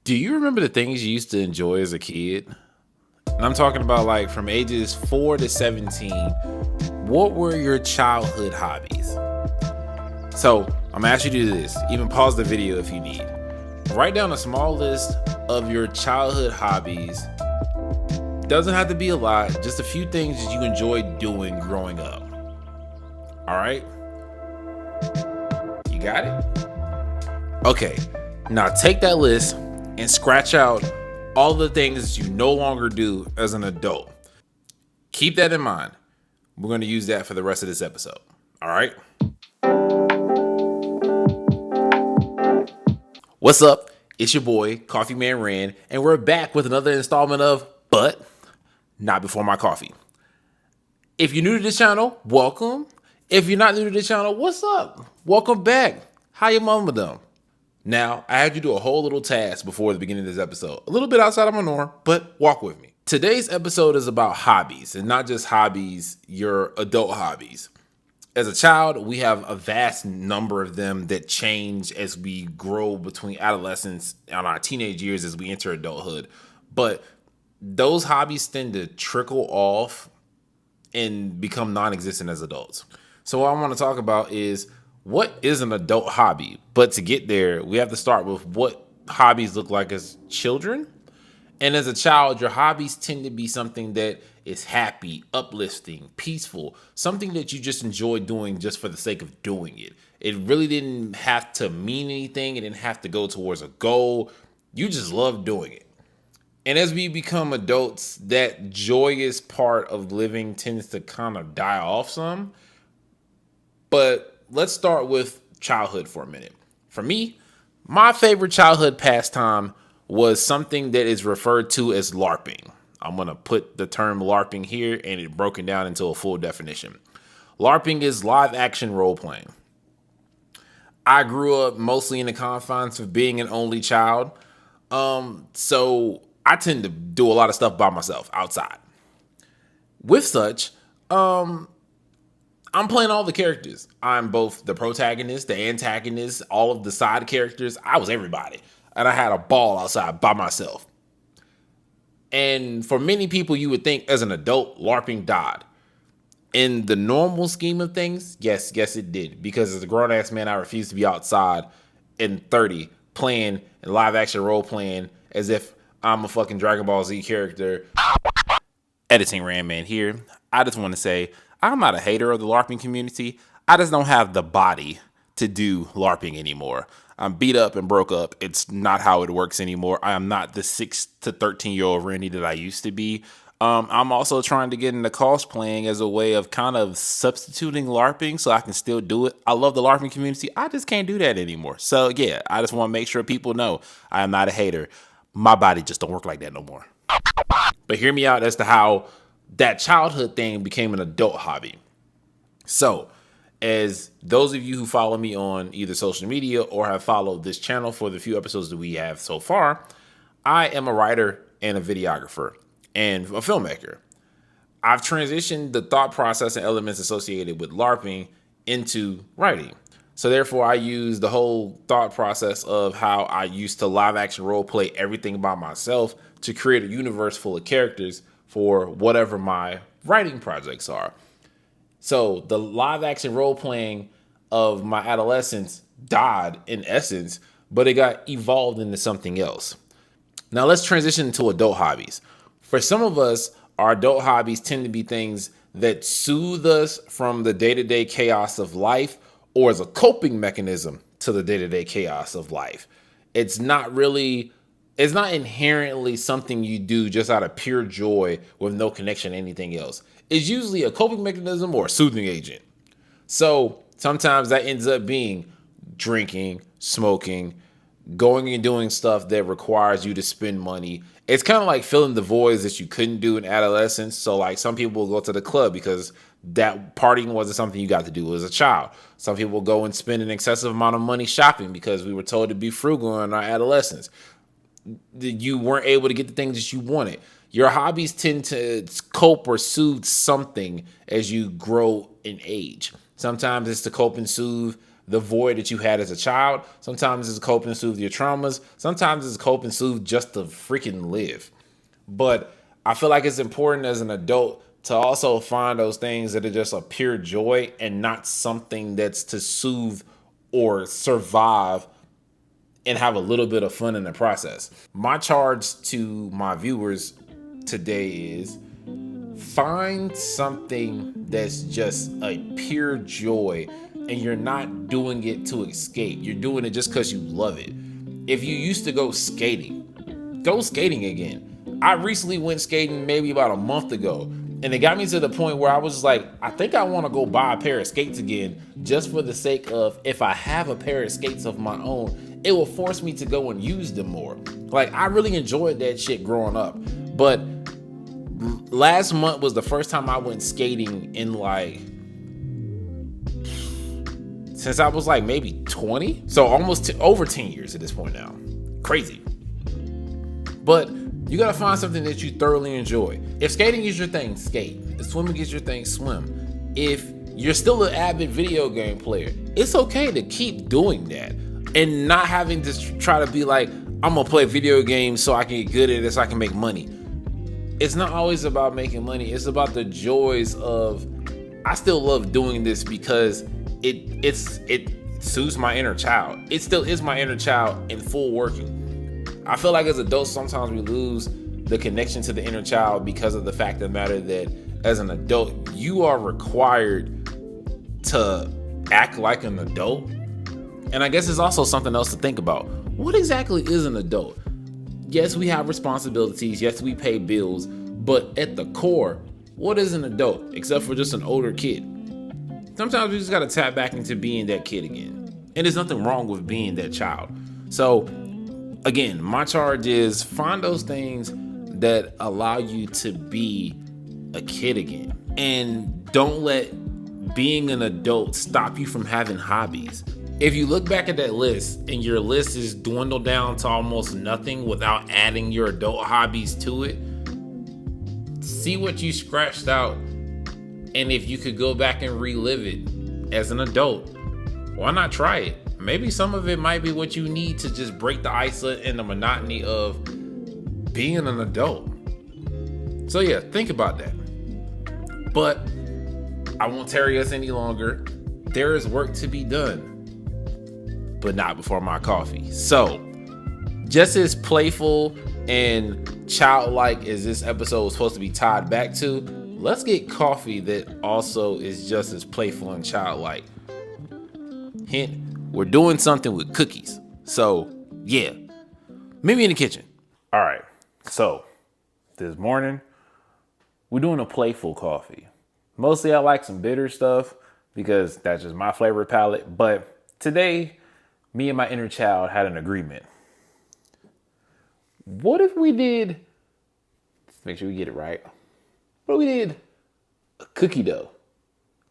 Do you remember the things you used to enjoy as a kid? And I'm talking about like from ages 4 to 17. What were your childhood hobbies? So I'm gonna ask you to do this. Even pause the video if you need. Write down a small list of your childhood hobbies. Doesn't have to be a lot, just a few things that you enjoyed doing growing up. All right? You got it? Okay. Now take that list and scratch out all the things you no longer do as an adult. Keep that in mind. We're going to use that for the rest of this episode. All right? What's up? It's your boy, Coffee Man Rand, and we're back with another installment of But Not Before My Coffee. If you're new to this channel, welcome. If you're not new to this channel, what's up? Welcome back. How your mama done? Now, I had you do a whole little task before the beginning of this episode. A little bit outside of my norm, but walk with me. Today's episode is about hobbies, and not just hobbies, your adult hobbies. As a child, we have a vast number of them that change as we grow between adolescence and our teenage years as we enter adulthood. But those hobbies tend to trickle off and become non-existent as adults. So what I want to talk about is what is an adult hobby? But to get there, we have to start with what hobbies look like as children. And as a child, your hobbies tend to be something that is happy, uplifting, peaceful, something that you just enjoy doing just for the sake of doing it. It really didn't have to mean anything. It didn't have to go towards a goal. You just love doing it. And as we become adults, that joyous part of living tends to kind of die off some. But let's start with childhood for a minute. For me, my favorite childhood pastime was something that is referred to as LARPing. I'm going to put the term LARPing here and it broken down into a full definition. LARPing is live action role playing. I grew up mostly in the confines of being an only child. So I tend to do a lot of stuff by myself outside. With such, I'm playing all the characters. I'm both the protagonist, the antagonist, all of the side characters. I was everybody. And I had a ball outside by myself. And for many people, you would think as an adult, LARPing died. In the normal scheme of things, yes, it did. Because as a grown-ass man, I refuse to be outside in 30 playing and live action role playing as if I'm a fucking Dragon Ball Z character. Editing Ram Man here. I just want to say, I'm not a hater of the LARPing community. I just don't have the body to do LARPing anymore. I'm beat up and broke up. It's not how it works anymore. I am not the 6 to 13-year-old Randy that I used to be. I'm also trying to get into cosplaying as a way of kind of substituting LARPing so I can still do it. I love the LARPing community. I just can't do that anymore. So yeah, I just want to make sure people know I am not a hater. My body just don't work like that no more. But hear me out as to how that childhood thing became an adult hobby. So, as those of you who follow me on either social media or have followed this channel for the few episodes that we have so far, I am a writer and a videographer and a filmmaker. I've transitioned the thought process and elements associated with LARPing into writing. So therefore, I use the whole thought process of how I used to live action role play everything by myself to create a universe full of characters for whatever my writing projects are. So the live action role playing of my adolescence died in essence, but it got evolved into something else. Now let's transition to adult hobbies. For some of us, our adult hobbies tend to be things that soothe us from the day-to-day chaos of life or as a coping mechanism to the day-to-day chaos of life. It's not inherently something you do just out of pure joy with no connection to anything else. It's usually a coping mechanism or a soothing agent. So sometimes that ends up being drinking, smoking, going and doing stuff that requires you to spend money. It's kind of like filling the voids that you couldn't do in adolescence. So like some people will go to the club because that partying wasn't something you got to do as a child. Some people go and spend an excessive amount of money shopping because we were told to be frugal in our adolescence. You weren't able to get the things that you wanted. Your hobbies tend to cope or soothe something as you grow in age. Sometimes it's to cope and soothe the void that you had as a child. Sometimes it's a cope and soothe your traumas. Sometimes it's a cope and soothe just to freaking live. But I feel like it's important as an adult to also find those things that are just a pure joy and not something that's to soothe or survive and have a little bit of fun in the process. My charge to my viewers today is find something that's just a pure joy and you're not doing it to escape. You're doing it just because you love it. If you used to go skating again. I recently went skating maybe about a month ago, and it got me to the point where I was just like, I think I want to go buy a pair of skates again, just for the sake of, if I have a pair of skates of my own, it will force me to go and use them more. Like, I really enjoyed that shit growing up. But last month was the first time I went skating in like, since I was like maybe 20. So almost over 10 years at this point now. Crazy. But you gotta find something that you thoroughly enjoy. If skating is your thing, skate. If swimming is your thing, swim. If you're still an avid video game player, it's okay to keep doing that and not having to try to be like, I'm gonna play video games so I can get good at it, so I can make money. It's not always about making money. It's about the joys of, I still love doing this because it soothes my inner child. It still is my inner child in full working. I feel like as adults, sometimes we lose the connection to the inner child because of the fact of the matter that as an adult, you are required to act like an adult. And I guess it's also something else to think about. What exactly is an adult? Yes, we have responsibilities. Yes, we pay bills. But at the core, what is an adult except for just an older kid? Sometimes we just got to tap back into being that kid again. And there's nothing wrong with being that child. So again, my charge is find those things that allow you to be a kid again. And don't let being an adult stop you from having hobbies. If you look back at that list and your list is dwindled down to almost nothing without adding your adult hobbies to it, see what you scratched out. And if you could go back and relive it as an adult, why not try it? Maybe some of it might be what you need to just break the ice and the monotony of being an adult. So yeah, think about that. But I won't tarry us any longer. There is work to be done, but not before my coffee. So just as playful and childlike as this episode was supposed to be tied back to, let's get coffee that also is just as playful and childlike. Hint, we're doing something with cookies. So yeah, meet me in the kitchen. All right, so this morning, we're doing a playful coffee. Mostly I like some bitter stuff because that's just my flavor palette. But today, me and my inner child had an agreement. What if we did, let's make sure we get it right. What if we did a cookie dough,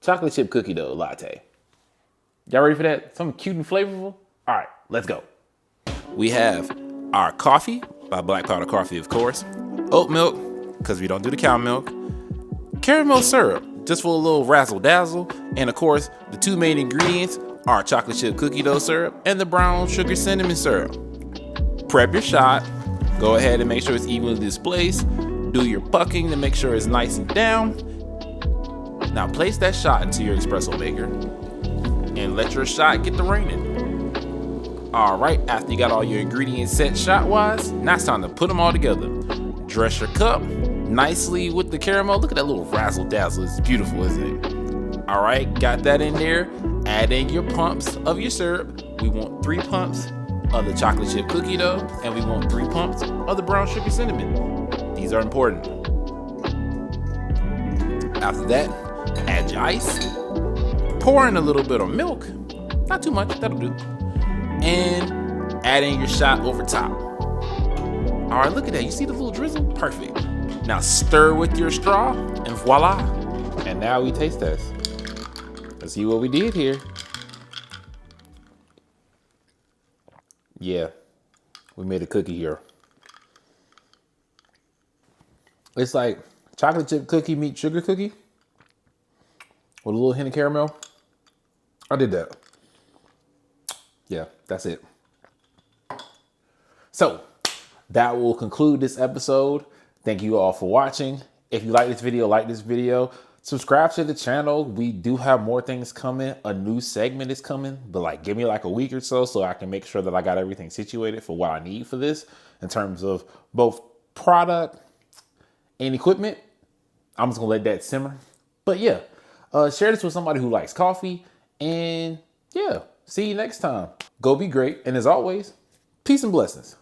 chocolate chip cookie dough latte? Y'all ready for that? Something cute and flavorful? All right, let's go. We have our coffee by Black Powder Coffee, of course. Oat milk, because we don't do the cow milk. Caramel syrup, just for a little razzle dazzle. And of course, the two main ingredients are chocolate chip cookie dough syrup and the brown sugar cinnamon syrup. Prep your shot. Go ahead and make sure it's evenly displaced. Do your pucking to make sure it's nice and down. Now place that shot into your espresso maker and let your shot get to raining. All right, after you got all your ingredients set shot-wise, now it's time to put them all together. Dress your cup nicely with the caramel. Look at that little razzle-dazzle. It's beautiful, isn't it? All right, got that in there. Add in your pumps of your syrup. We want 3 pumps of the chocolate chip cookie dough, and we want 3 pumps of the brown sugar cinnamon. These are important. After that, add your ice. Pour in a little bit of milk. Not too much, that'll do. And add in your shot over top. All right, look at that. You see the little drizzle? Perfect. Now stir with your straw, and voila. And now we taste test. Let's see what we did here. Yeah, we made a cookie here. It's like chocolate chip cookie meets sugar cookie with a little hint of caramel. I did that. Yeah, that's it. So that will conclude this episode. Thank you all for watching. If you like this video, subscribe to the channel. We do have more things coming. A new segment is coming, but like give me like a week or so I can make sure that I got everything situated for what I need for this in terms of both product and equipment. I'm just gonna let that simmer. But yeah, share this with somebody who likes coffee. And yeah, see you next time. Go be great. And as always, peace and blessings.